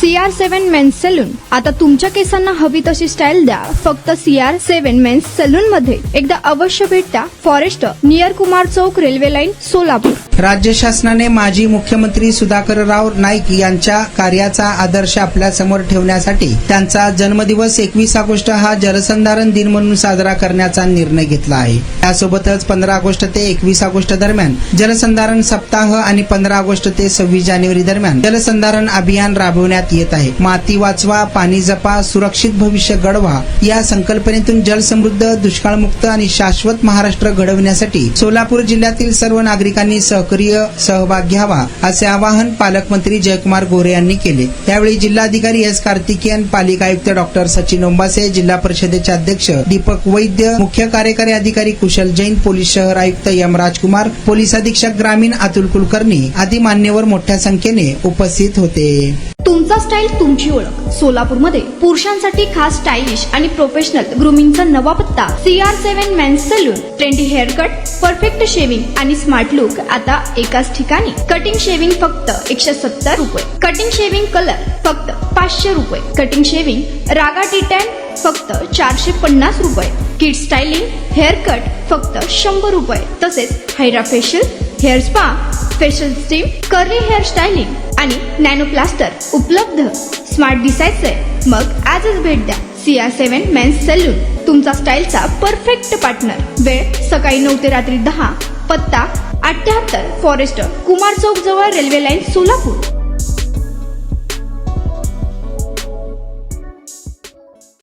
CR7 men's salon. आता तुमच्या केसांना हवी तशी स्टाईल द्या फक्त CR7 मेन्स सलून मध्ये. एकदा अवश्य भेट द्या. फॉरेस्ट नियर कुमार चौक, रेल्वे लाईन, सोलापूर. राज्य शासनाने माजी मुख्यमंत्री सुधाकरराव नाईक यांच्या कार्याचा आदर्श आपल्या समोर ठेवण्यासाठी त्यांचा जन्मदिवस 21 ऑगस्ट हा जलसंधारण दिन म्हणून साजरा करण्याचा निर्णय घेतला आहे. त्यासोबतच 15 ऑगस्ट ते 21 ऑगस्ट दरम्यान जलसंधारण सप्ताह आणि 15 ऑगस्ट ते 26 जानेवारी दरम्यान जलसंधारण अभियान राबवण्यात येत आहे. माती वाचवा, पाणी जपा, सुरक्षित भविष्य घडवा या संकल्पनेतून जलसमृद्ध, दुष्काळमुक्त आणि शाश्वत महाराष्ट्र घडविण्यासाठी सोलापूर जिल्ह्यातील सर्व नागरिकांनी सक्रिय सहभाग घ्यावा असे आवाहन पालकमंत्री जयकुमार गोरे यांनी केले. यावेळी जिल्हाधिकारी एस कार्तिकेयन, पालिका आयुक्त डॉक्टर सचिन ओंबासे, जिल्हा परिषदेचे अध्यक्ष दीपक वैद्य, मुख्य कार्यकारी अधिकारी कुशल जैन, पोलीस शहर आयुक्त एम राजकुमार, पोलीस अधीक्षक ग्रामीण अतुल कुलकर्णी आदी मान्यवर मोठ्या संख्येने उपस्थित होते. तुमचा स्टाईल तुमची ओळख. सोलापूरमध्ये पुरुषांसाठी खास स्टायलिश आणि प्रोफेशनल ग्रूमिंगचा नवा पत्ता CR7 men's salon. Trendy hair cut, perfect shaving आणि स्मार्ट लुक आता एकाच ठिकाणी. कटिंग शेविंग फक्त 170 रुपये. कटिंग शेविंग कलर फक्त 500 रुपये. कटिंग शेविंग रागा टी10 फक्त 450 रुपये. किड स्टायलिंग हेअर कट फक्त 100 रुपये. तसेच hydra facial, hair spa, facial steam, curly hair styling आणि नॅनो प्लास्टर उपलब्ध. स्मार्ट दिसायचंय मग आजच भेट द्या CR7 मेन्स सलून, तुमचा स्टाईलचा परफेक्ट पार्टनर. वेळ सकाळी 9 ते रात्री 10. पत्ता 78 फॉरेस्ट कुमार चौक जवळ, रेल्वे लाईन, सोलापूर.